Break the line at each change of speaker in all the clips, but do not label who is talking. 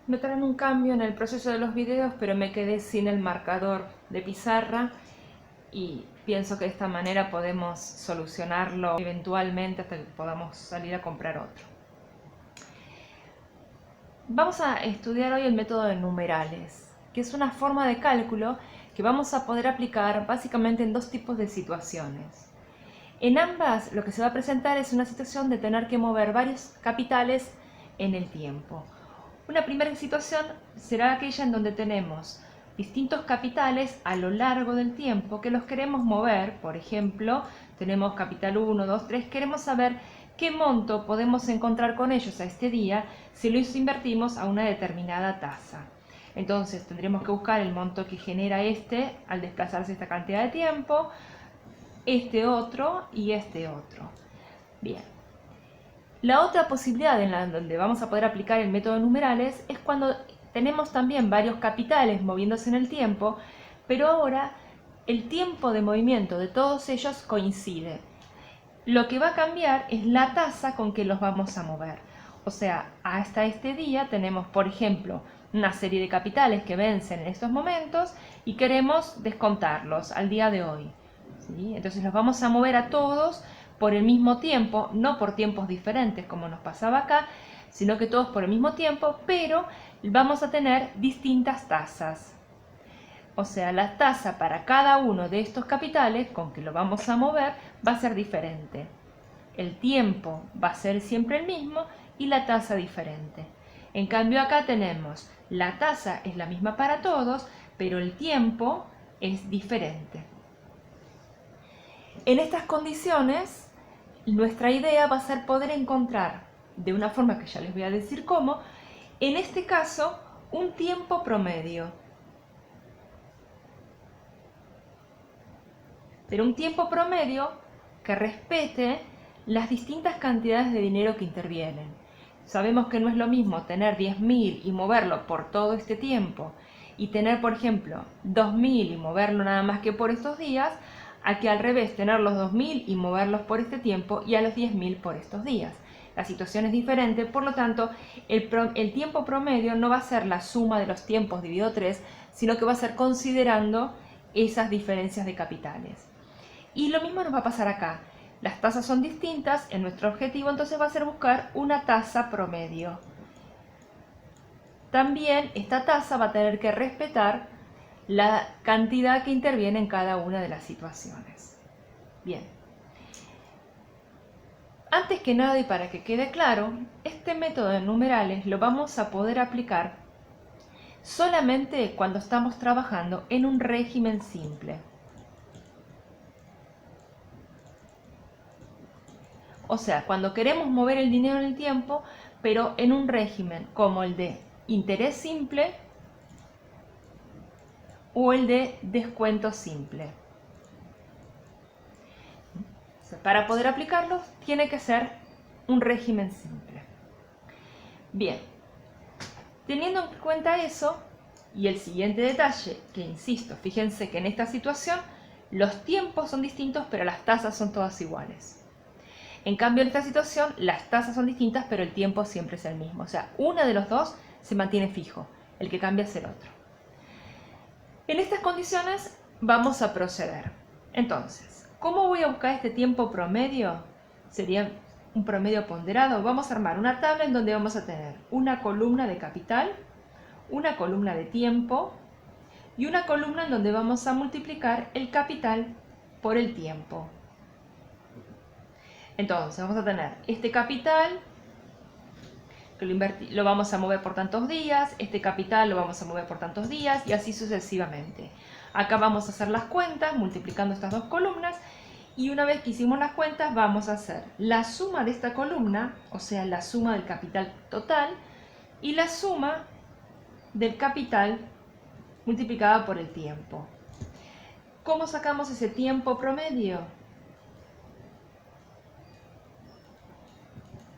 Notarán un cambio en el proceso de los videos, pero me quedé sin el marcador de pizarra y pienso que de esta manera podemos solucionarlo eventualmente hasta que podamos salir a comprar otro. Vamos a estudiar hoy el método de numerales, que es una forma de cálculo que vamos a poder aplicar básicamente en dos tipos de situaciones. En ambas lo que se va a presentar es una situación de tener que mover varios capitales en el tiempo. Una primera situación será aquella en donde tenemos distintos capitales a lo largo del tiempo que los queremos mover. Por ejemplo, tenemos capital 1, 2, 3, queremos saber qué monto podemos encontrar con ellos a este día si los invertimos a una determinada tasa. Entonces tendremos que buscar el monto que genera este al desplazarse esta cantidad de tiempo, este otro y este otro. Bien. La otra posibilidad en la donde vamos a poder aplicar el método de numerales es cuando tenemos también varios capitales moviéndose en el tiempo, pero ahora el tiempo de movimiento de todos ellos coincide. Lo que va a cambiar es la tasa con que los vamos a mover. O sea, hasta este día tenemos, por ejemplo, una serie de capitales que vencen en estos momentos y queremos descontarlos al día de hoy, ¿sí? Entonces los vamos a mover a todos por el mismo tiempo, no por tiempos diferentes como nos pasaba acá, sino que todos por el mismo tiempo, pero vamos a tener distintas tasas. O sea, la tasa para cada uno de estos capitales con que lo vamos a mover va a ser diferente. El tiempo va a ser siempre el mismo y la tasa diferente. En cambio acá tenemos, la tasa es la misma para todos, pero el tiempo es diferente. En estas condiciones, nuestra idea va a ser poder encontrar, de una forma que ya les voy a decir cómo, en este caso, un tiempo promedio. Pero un tiempo promedio que respete las distintas cantidades de dinero que intervienen. Sabemos que no es lo mismo tener 10.000 y moverlo por todo este tiempo y tener, por ejemplo, 2.000 y moverlo nada más que por estos días, a que al revés, tener los 2.000 y moverlos por este tiempo y a los 10.000 por estos días. La situación es diferente, por lo tanto, el tiempo promedio no va a ser la suma de los tiempos dividido 3, sino que va a ser considerando esas diferencias de capitales. Y lo mismo nos va a pasar acá. Las tasas son distintas, en nuestro objetivo entonces va a ser buscar una tasa promedio. También esta tasa va a tener que respetar la cantidad que interviene en cada una de las situaciones. Bien. Antes que nada y para que quede claro, este método de numerales lo vamos a poder aplicar solamente cuando estamos trabajando en un régimen simple. O sea, cuando queremos mover el dinero en el tiempo, pero en un régimen como el de interés simple o el de descuento simple. O sea, para poder aplicarlo tiene que ser un régimen simple. Bien, teniendo en cuenta eso y el siguiente detalle, que insisto, fíjense que en esta situación los tiempos son distintos pero las tasas son todas iguales. En cambio, en esta situación, las tasas son distintas, pero el tiempo siempre es el mismo. O sea, uno de los dos se mantiene fijo, el que cambia es el otro. En estas condiciones vamos a proceder. Entonces, ¿cómo voy a buscar este tiempo promedio? Sería un promedio ponderado. Vamos a armar una tabla en donde vamos a tener una columna de capital, una columna de tiempo y una columna en donde vamos a multiplicar el capital por el tiempo. Entonces vamos a tener este capital que lo vamos a mover por tantos días, este capital lo vamos a mover por tantos días y así sucesivamente. Acá vamos a hacer las cuentas multiplicando estas dos columnas y una vez que hicimos las cuentas vamos a hacer la suma de esta columna, o sea la suma del capital total y la suma del capital multiplicada por el tiempo. ¿Cómo sacamos ese tiempo promedio?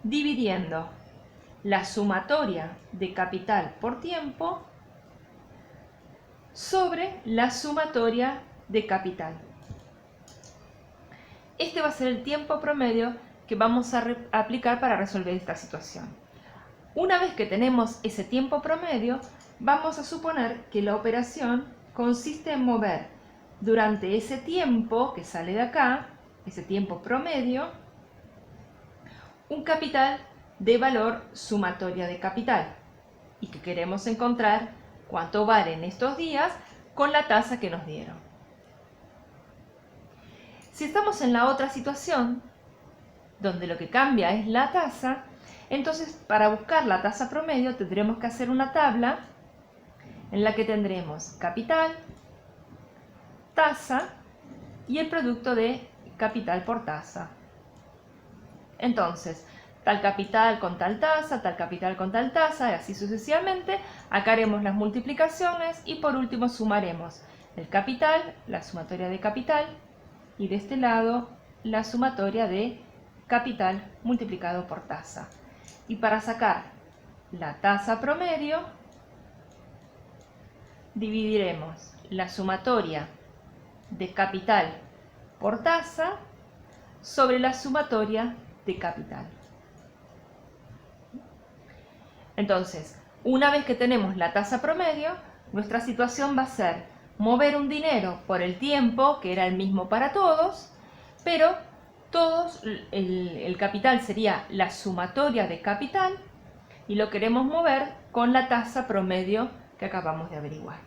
Dividiendo la sumatoria de capital por tiempo sobre la sumatoria de capital. Este va a ser el tiempo promedio que vamos a aplicar para resolver esta situación. Una vez que tenemos ese tiempo promedio, vamos a suponer que la operación consiste en mover durante ese tiempo que sale de acá, ese tiempo promedio, un capital de valor sumatoria de capital y que queremos encontrar cuánto vale en estos días con la tasa que nos dieron. Si estamos en la otra situación, donde lo que cambia es la tasa, entonces para buscar la tasa promedio tendremos que hacer una tabla en la que tendremos capital, tasa y el producto de capital por tasa. Entonces, tal capital con tal tasa, tal capital con tal tasa, y así sucesivamente. Acá haremos las multiplicaciones y por último sumaremos el capital, la sumatoria de capital, y de este lado la sumatoria de capital multiplicado por tasa. Y para sacar la tasa promedio, dividiremos la sumatoria de capital por tasa sobre la sumatoria de capital. Entonces, una vez que tenemos la tasa promedio, nuestra situación va a ser mover un dinero por el tiempo, que era el mismo para todos, pero el capital sería la sumatoria de capital y lo queremos mover con la tasa promedio que acabamos de averiguar.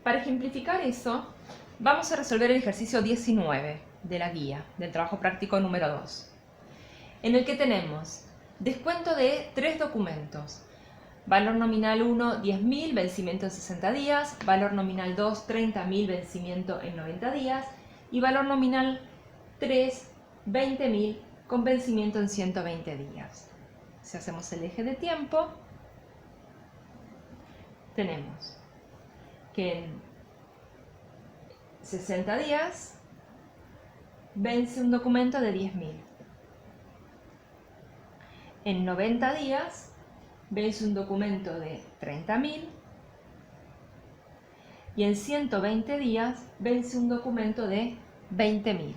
Para ejemplificar eso, vamos a resolver el ejercicio 19 de la guía del trabajo práctico número 2, en el que tenemos descuento de 3 documentos. Valor nominal 1, 10.000, vencimiento en 60 días. Valor nominal 2, 30.000, vencimiento en 90 días. Y valor nominal 3, 20.000, con vencimiento en 120 días. Si hacemos el eje de tiempo, tenemos que en 60 días vence un documento de 10.000. En 90 días vence un documento de 30.000 y en 120 días vence un documento de 20.000.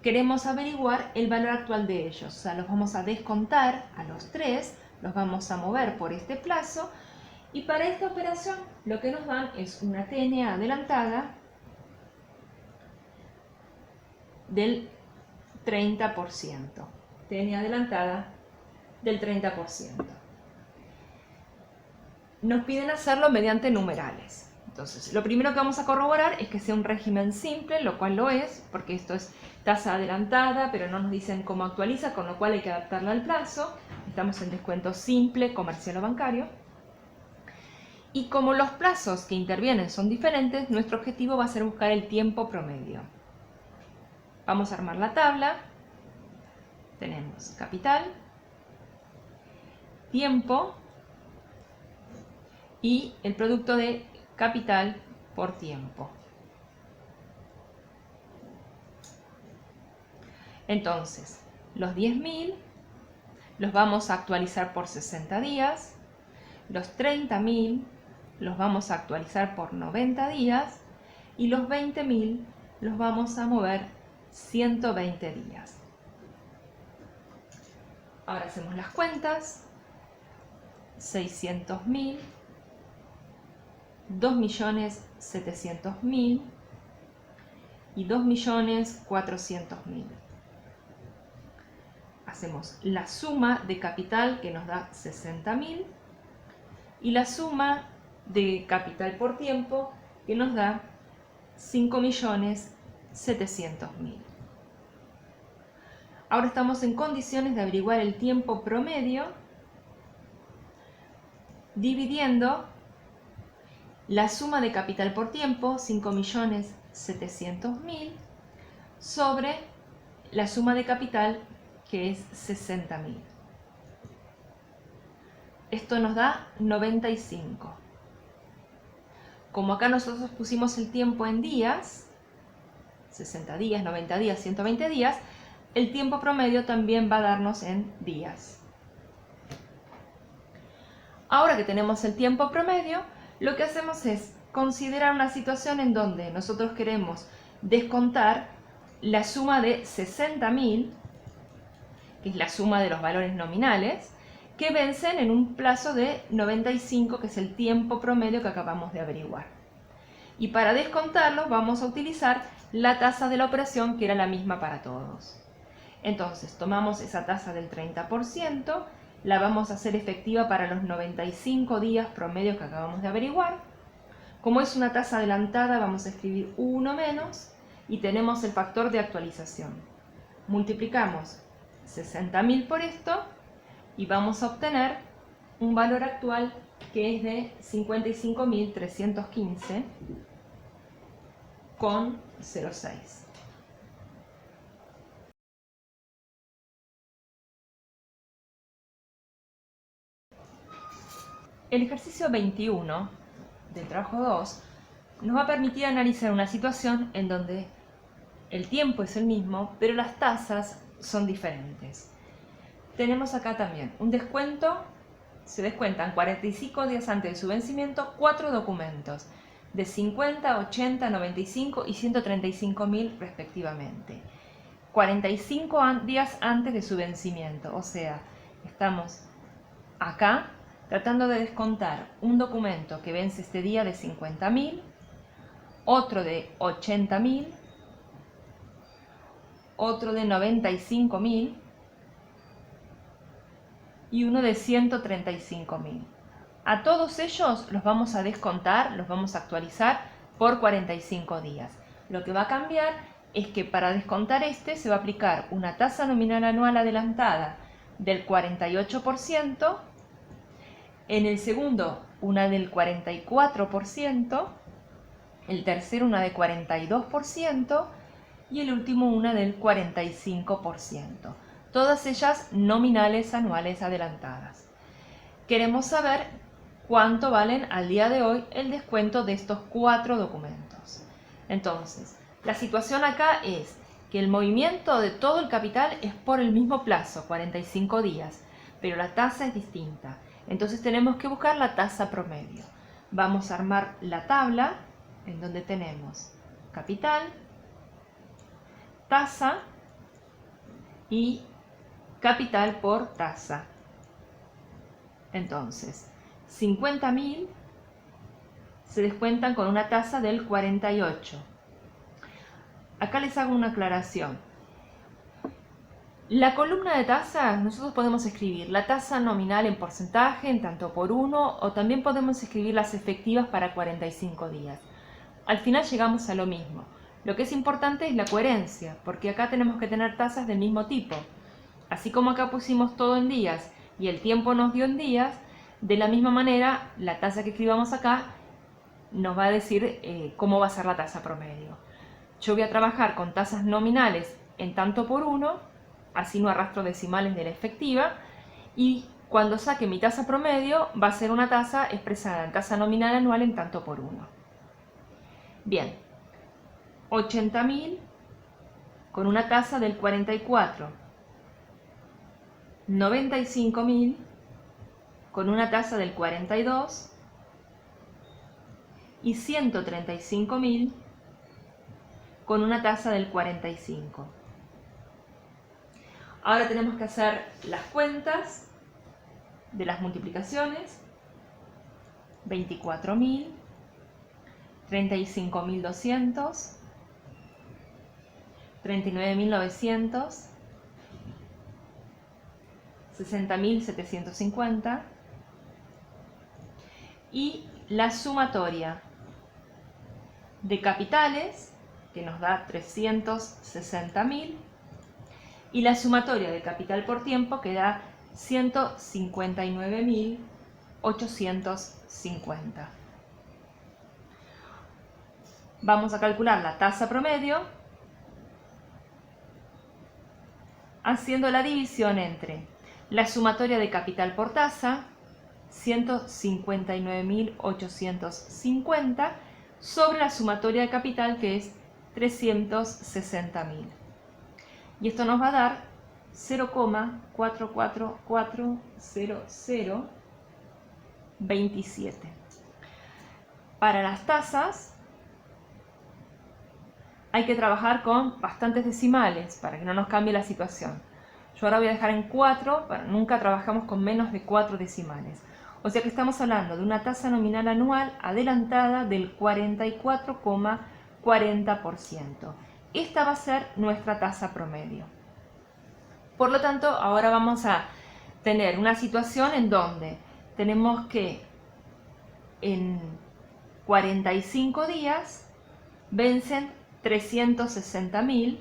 Queremos averiguar el valor actual de ellos, o sea, los vamos a descontar a los tres, los vamos a mover por este plazo y para esta operación lo que nos dan es una TNA adelantada del 30%. TNA adelantada del 30%. Nos piden hacerlo mediante numerales. Entonces, lo primero que vamos a corroborar es que sea un régimen simple, lo cual lo es, porque esto es tasa adelantada, pero no nos dicen cómo actualiza, con lo cual hay que adaptarla al plazo. Estamos en descuento simple, comercial o bancario. Y como los plazos que intervienen son diferentes, nuestro objetivo va a ser buscar el tiempo promedio. Vamos a armar la tabla. Tenemos capital, tiempo y el producto de capital por tiempo. Entonces, los 10.000 los vamos a actualizar por 60 días, los 30.000 los vamos a actualizar por 90 días y los 20.000 los vamos a mover 120 días. Ahora hacemos las cuentas. 600.000, 2.700.000 y 2.400.000. Hacemos la suma de capital que nos da 60.000 y la suma de capital por tiempo que nos da 5.700.000. Ahora estamos en condiciones de averiguar el tiempo promedio dividiendo la suma de capital por tiempo, 5.700.000, sobre la suma de capital, que es 60.000. Esto nos da 95. Como acá nosotros pusimos el tiempo en días, 60 días, 90 días, 120 días, el tiempo promedio también va a darnos en días. Ahora que tenemos el tiempo promedio, lo que hacemos es considerar una situación en donde nosotros queremos descontar la suma de 60.000, que es la suma de los valores nominales, que vencen en un plazo de 95, que es el tiempo promedio que acabamos de averiguar. Y para descontarlos vamos a utilizar la tasa de la operación, que era la misma para todos. Entonces tomamos esa tasa del 30%, la vamos a hacer efectiva para los 95 días promedios que acabamos de averiguar. Como es una tasa adelantada, vamos a escribir 1 menos y tenemos el factor de actualización. Multiplicamos 60.000 por esto y vamos a obtener un valor actual que es de 55.315,06. El ejercicio 21 del trabajo 2 nos va a permitir analizar una situación en donde el tiempo es el mismo, pero las tasas son diferentes. Tenemos acá también un descuento, se descuentan 45 días antes de su vencimiento 4 documentos de 50, 80, 95 y 135.000 respectivamente. 45 días antes de su vencimiento, o sea, estamos acá tratando de descontar un documento que vence este día de 50.000, otro de 80.000, otro de 95.000 y uno de 135.000. A todos ellos los vamos a descontar, los vamos a actualizar por 45 días. Lo que va a cambiar es que para descontar este se va a aplicar una tasa nominal anual adelantada del 48%, en el segundo una del 44%, el tercero una de 42% y el último una del 45%. Todas ellas nominales anuales adelantadas. Queremos saber cuánto valen al día de hoy el descuento de estos 4 documentos. Entonces, la situación acá es que el movimiento de todo el capital es por el mismo plazo, 45 días, pero la tasa es distinta. Entonces tenemos que buscar la tasa promedio. Vamos a armar la tabla en donde tenemos capital, tasa y capital por tasa. Entonces, 50.000 se descuentan con una tasa del 48. Acá les hago una aclaración. La columna de tasas, nosotros podemos escribir la tasa nominal en porcentaje, en tanto por uno, o también podemos escribir las efectivas para 45 días. Al final llegamos a lo mismo. Lo que es importante es la coherencia, porque acá tenemos que tener tasas del mismo tipo. Así como acá pusimos todo en días y el tiempo nos dio en días, de la misma manera la tasa que escribamos acá nos va a decir cómo va a ser la tasa promedio. Yo voy a trabajar con tasas nominales en tanto por uno, así no arrastro decimales de la efectiva, y cuando saque mi tasa promedio va a ser una tasa expresada en tasa nominal anual en tanto por uno. Bien, 80.000 con una tasa del 44, 95.000 con una tasa del 42 y 135.000 con una tasa del 45. Ahora tenemos que hacer las cuentas de las multiplicaciones. 24.000, 35.200, 39.900, 60.750 y la sumatoria de capitales, que nos da 360.000, y la sumatoria de capital por tiempo, que da 159.850. Vamos a calcular la tasa promedio haciendo la división entre la sumatoria de capital por tasa, 159.850, sobre la sumatoria de capital, que es 360.000. Y esto nos va a dar 0,4440027. Para las tasas, hay que trabajar con bastantes decimales para que no nos cambie la situación. Yo ahora voy a dejar en 4, pero nunca trabajamos con menos de 4 decimales. O sea que estamos hablando de una tasa nominal anual adelantada del 44,40%. Esta va a ser nuestra tasa promedio. Por lo tanto, ahora vamos a tener una situación en donde tenemos que en 45 días vencen 360.000,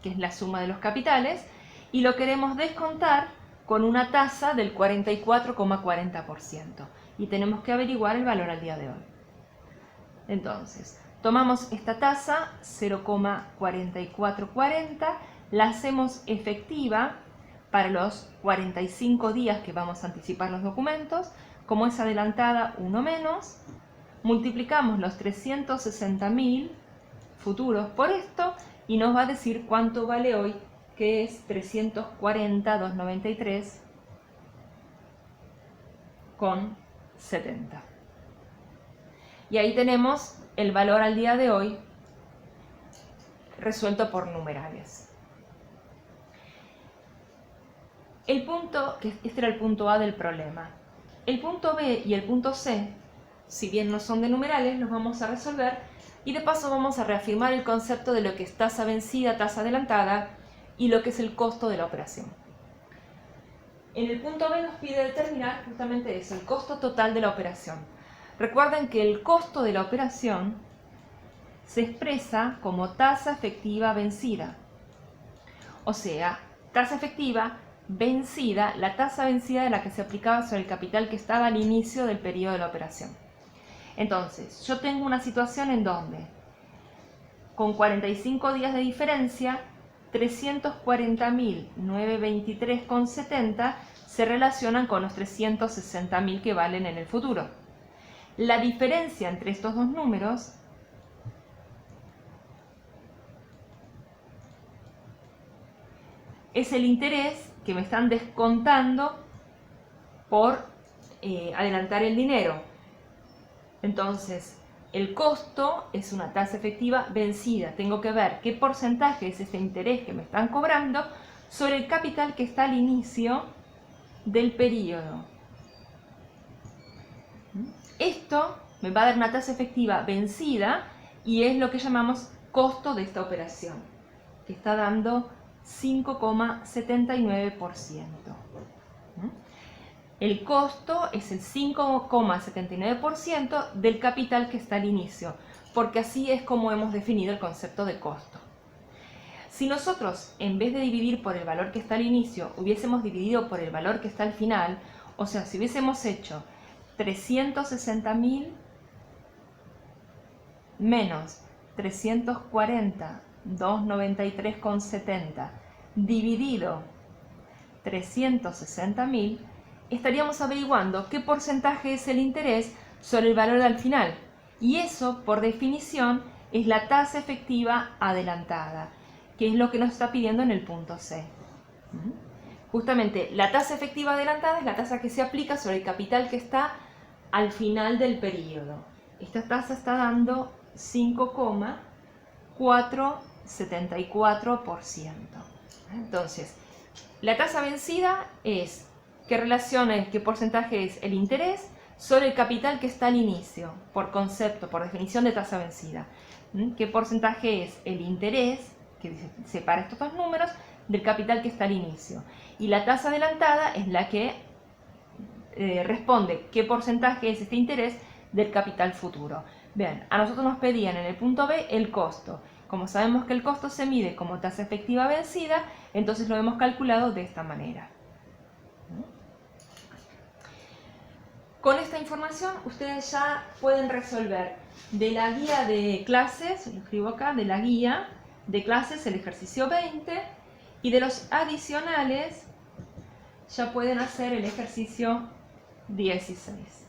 que es la suma de los capitales, y lo queremos descontar con una tasa del 44,40%. Y tenemos que averiguar el valor al día de hoy. Entonces, tomamos esta tasa, 0,4440, la hacemos efectiva para los 45 días que vamos a anticipar los documentos. Como es adelantada, 1 menos, multiplicamos los 360.000 futuros por esto y nos va a decir cuánto vale hoy, que es 340.293,70. Y ahí tenemos el valor al día de hoy resuelto por numerales. El punto, que este era el punto A del problema. El punto B y el punto C, si bien no son de numerales, los vamos a resolver y de paso vamos a reafirmar el concepto de lo que es tasa vencida, tasa adelantada y lo que es el costo de la operación. En el punto B nos pide determinar justamente eso, el costo total de la operación. Recuerden que el costo de la operación se expresa como tasa efectiva vencida. O sea, tasa efectiva vencida, la tasa vencida de la que se aplicaba sobre el capital que estaba al inicio del periodo de la operación. Entonces, yo tengo una situación en donde, con 45 días de diferencia, 340.923,70 se relacionan con los 360.000 que valen en el futuro. La diferencia entre estos dos números es el interés que me están descontando por adelantar el dinero. Entonces, el costo es una tasa efectiva vencida. Tengo que ver qué porcentaje es este interés que me están cobrando sobre el capital que está al inicio del periodo. Esto me va a dar una tasa efectiva vencida y es lo que llamamos costo de esta operación, que está dando 5,79%. El costo es el 5,79% del capital que está al inicio, porque así es como hemos definido el concepto de costo. Si nosotros, en vez de dividir por el valor que está al inicio, hubiésemos dividido por el valor que está al final, o sea, si hubiésemos hecho 360.000 menos 340.293,70 dividido 360.000, estaríamos averiguando qué porcentaje es el interés sobre el valor al final. Y eso, por definición, es la tasa efectiva adelantada, que es lo que nos está pidiendo en el punto C. Justamente, la tasa efectiva adelantada es la tasa que se aplica sobre el capital que está al final del periodo. Esta tasa está dando 5,474%. Entonces, la tasa vencida es qué porcentaje es el interés sobre el capital que está al inicio, por concepto, por definición de tasa vencida. ¿Qué porcentaje es el interés, que separa estos dos números, del capital que está al inicio? Y la tasa adelantada es la que responde qué porcentaje es este interés del capital futuro. Bien, a nosotros nos pedían en el punto B el costo. Como sabemos que el costo se mide como tasa efectiva vencida, entonces lo hemos calculado de esta manera. Con esta información ustedes ya pueden resolver de la guía de clases, lo escribo acá, de la guía de clases el ejercicio 20 y de los adicionales ya pueden hacer el ejercicio 16.